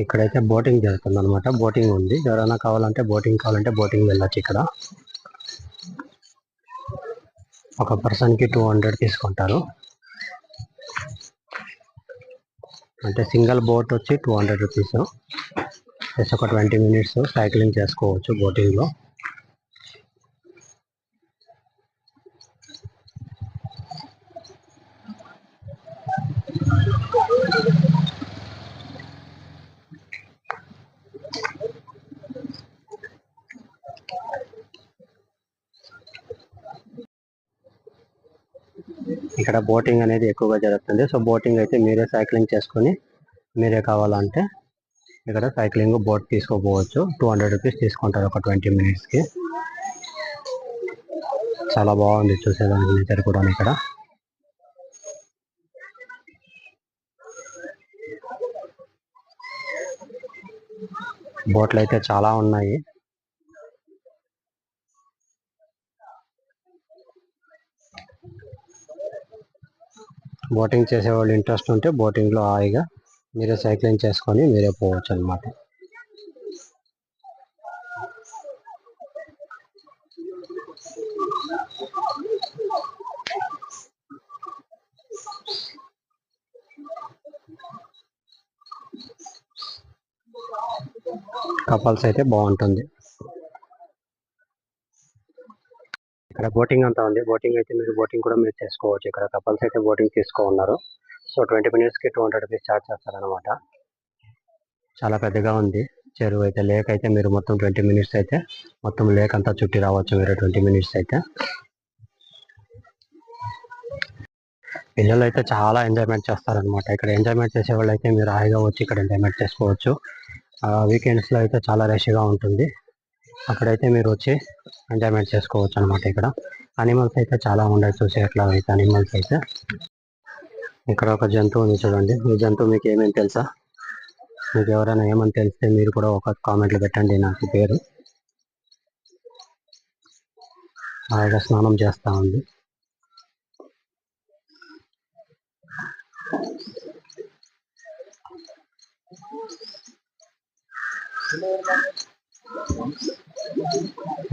ఇక్కడైతే బోటింగ్ జరుగుతుంది అనమాట. బోటింగ్ ఉంది, ఎవరైనా కావాలంటే బోటింగ్ వెళ్ళొచ్చు. ఇక్కడ ఒక పర్సన్కి 200 తీసుకుంటారు. అంటే సింగిల్ బోట్ వచ్చి 200 రూపీస్. జస్ట్ ఒక 20 minutes సైక్లింగ్ చేసుకోవచ్చు బోటింగ్లో. ఇక్కడ బోటింగ్ అనేది ఎక్కువగా జరుగుతుంది. సో బోటింగ్ అయితే మీరే సైక్లింగ్ చేసుకొని మీరే కావాలంటే ఇక్కడ సైక్లింగ్ బోట్ తీసుకోపోవచ్చు. 200 రూపీస్ తీసుకుంటారు ఒక 20 minutesకి. చాలా బాగుంది చూసేదానికి నేచర్ కూడా. ఇక్కడ బోట్లు అయితే చాలా ఉన్నాయి. బోటింగ్ చేసే వాళ్ళు ఇంట్రెస్ట్ ఉంటే బోటింగ్లో హాయిగా మీరే సైక్లింగ్ చేసుకొని మీరే పోవచ్చు అనమాట. కపల్స్ అయితే బాగుంటుంది. ఇక్కడ బోటింగ్ అంతా ఉంది. బోటింగ్ అయితే బోటింగ్ కూడా మీరు చేసుకోవచ్చు. ఇక్కడ కపల్స్ అయితే బోటింగ్ ఉన్నారు. సో 20 minutesకి 200 రూపీస్ ఛార్జ్ చేస్తారనమాట. చాలా పెద్దగా ఉంది చెరువు అయితే. లేక్ అయితే మీరు మొత్తం 20 minutes అయితే మొత్తం లేక్ అంతా చుట్టి రావచ్చు మీరు 20 minutes అయితే. పిల్లలు అయితే చాలా ఎంజాయ్మెంట్ చేస్తారనమాట. ఇక్కడ ఎంజాయ్మెంట్ చేసే వాళ్ళు అయితే మీరు హాయిగా వచ్చి ఇక్కడ ఎంజాయ్మెంట్ చేసుకోవచ్చు. వీకెండ్స్లో అయితే చాలా రష్గా ఉంటుంది. అక్కడైతే మీరు వచ్చి ఎంజాయ్మెంట్ చేసుకోవచ్చు అనమాట. ఇక్కడ అనిమల్స్ అయితే చాలా ఉన్నాయి చూసేట్లా అయితే. అనిమల్స్ అయితే ఇక్కడ ఒక జంతువు ఉంది చూడండి. ఈ జంతువు మీకు ఏమేమి తెలుసా? మీకు ఎవరైనా ఏమని తెలిస్తే మీరు కూడా ఒక కామెంట్లో పెట్టండి. నాకు పేరు హాయిగా స్నానం చేస్తూ ఉంది.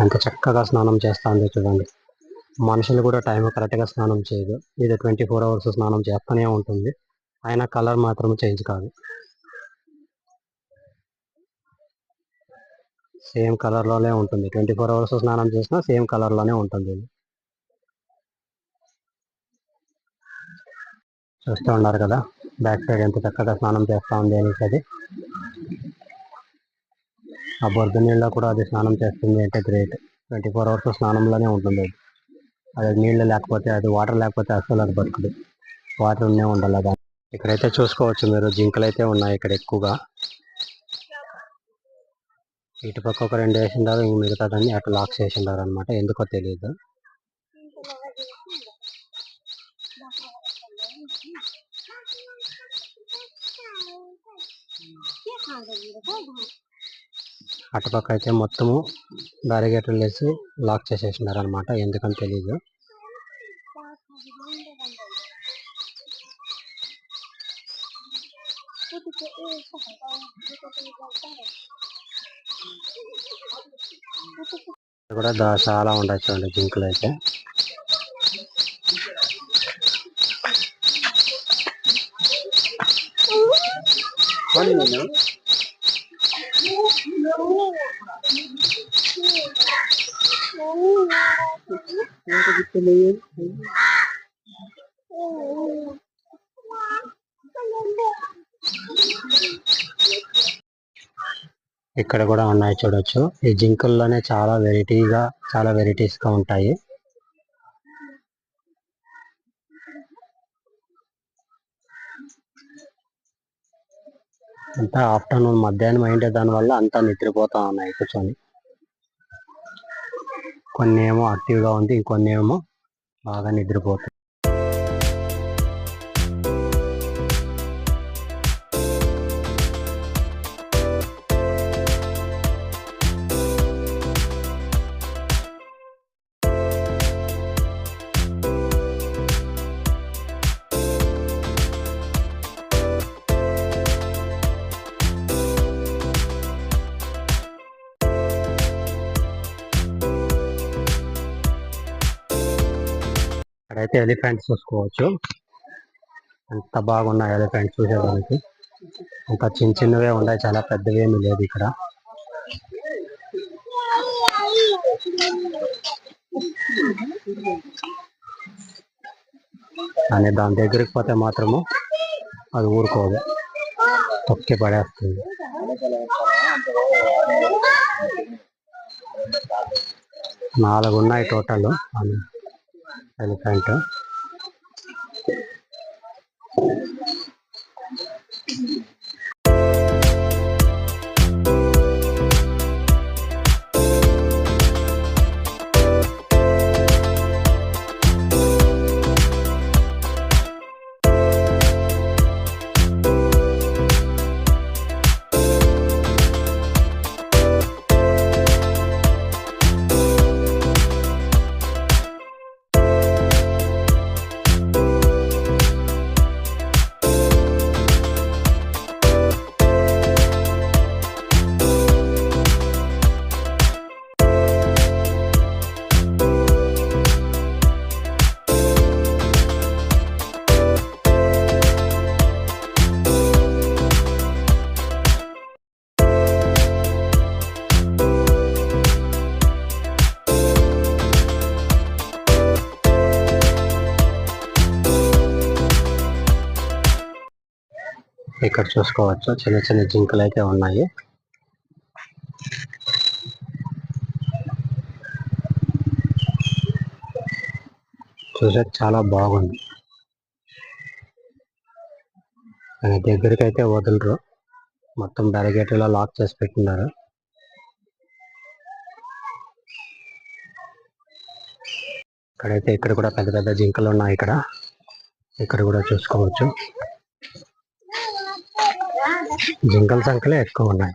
ఎంత చక్కగా స్నానం చేస్తూ ఉంది చూడండి. మనుషులు కూడా టైం కరెక్ట్గా స్నానం చేయదు. ఇది 24 hours స్నానం చేస్తూనే ఉంటుంది. అయినా కలర్ మాత్రం చేంజ్ కాదు. సేమ్ కలర్లోనే ఉంటుంది. 24 hours స్నానం చేసినా సేమ్ కలర్లోనే ఉంటుంది. చూస్తూ ఉన్నారు కదా బ్యాక్ సైడ్ ఎంత చక్కగా స్నానం చేస్తూ ఉంది అనేసి. అది ఆ బొర్ద నీళ్ళలో కూడా అది స్నానం చేస్తుంది అంటే గ్రేట్. 24 hours స్నానంలోనే ఉంటుంది. అది నీళ్ళు లేకపోతే, అది వాటర్ లేకపోతే అసలు అది బతుకుదు. వాటర్ ఉన్నే ఉండాలి అది. ఇక్కడైతే చూసుకోవచ్చు మీరు, జింకలు అయితే ఉన్నాయి ఇక్కడ ఎక్కువగా. ఇటుపక్క ఒక 2 వేసిండారు, ఇంక మిగతాదాన్ని అటు లాక్ చేసిండారు అనమాట. ఎందుకో తెలియదు. అటుపక్క అయితే మొత్తము బ్యారిగేట్లు వేసి లాక్ చేసేసినారు అనమాట. ఎందుకని తెలీదు. కూడా చాలా ఉండొచ్చు అండి జింకలు అయితే. ఇక్కడ కూడా ఉన్నాయి చూడొచ్చు. ఈ జింకల్లోనే చాలా వెరైటీస్ గా ఉంటాయి. అంతా ఆఫ్టర్నూన్ మధ్యాహ్నం అయింటే దాని వల్ల అంతా నిద్రపోతా ఉన్నాయి కూర్చొని. కొన్ని ఏమో యాక్టివ్గా ఉంది, ఇంకొన్ని ఏమో బాగా నిద్రపోతాయి. ఇక్కడైతే ఎలిఫెంట్స్ చూసుకోవచ్చు. ఎంత బాగున్నాయి ఎలిఫెంట్స్ చూసేదానికి. ఇంకా చిన్న చిన్నవే ఉన్నాయి, చాలా పెద్దవి ఏమీ లేదు ఇక్కడ. కానీ దాని దగ్గరికి పోతే మాత్రము అది ఊరుకోదు, తొక్కి పడేస్తుంది. నాలుగు ఉన్నాయి టోటల్ ఎలిఫెంట్. ఇక్కడ చూసుకోవచ్చు చిన్న చిన్న జింకలు అయితే ఉన్నాయి. చూసే చాలా బాగుంది. దగ్గరికి అయితే వదలరు, మొత్తం బ్యారిగేట్లో లాక్ చేసి పెట్టినారు. ఇక్కడ కూడా పెద్ద పెద్ద జింకలు ఉన్నాయి. ఇక్కడ కూడా చూసుకోవచ్చు జింకల సంఖ్యలే ఎక్కువ ఉన్నాయి.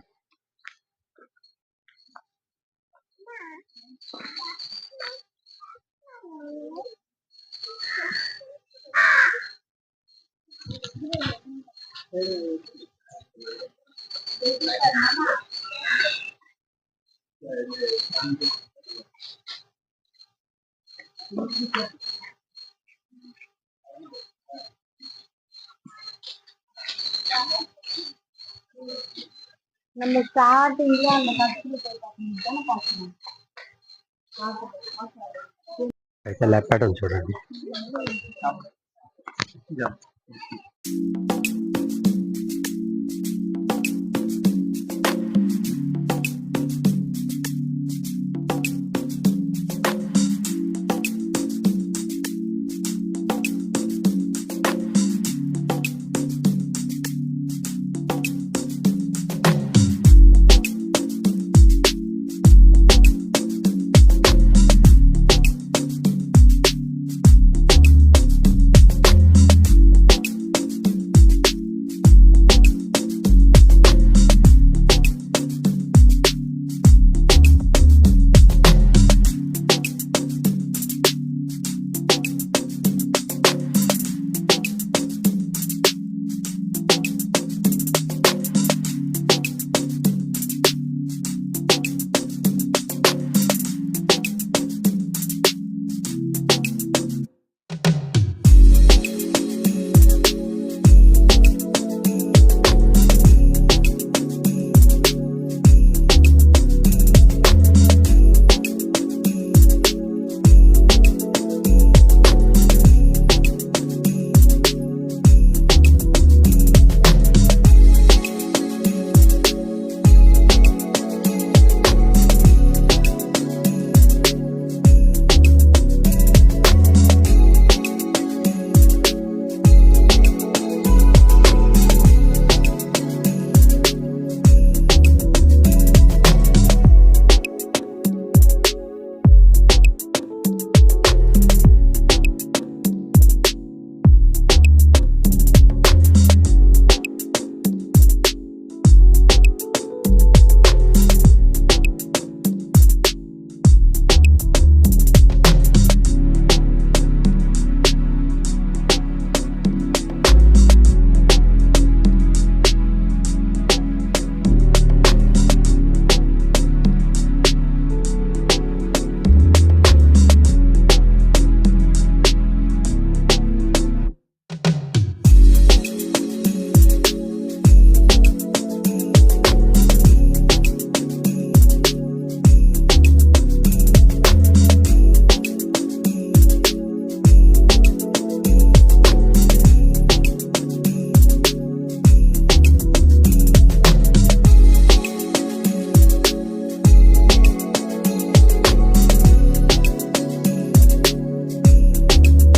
நம்ம ஸ்டார்டிங்ல அந்த கட்சியில అయితే లెప్పటం చూడండి.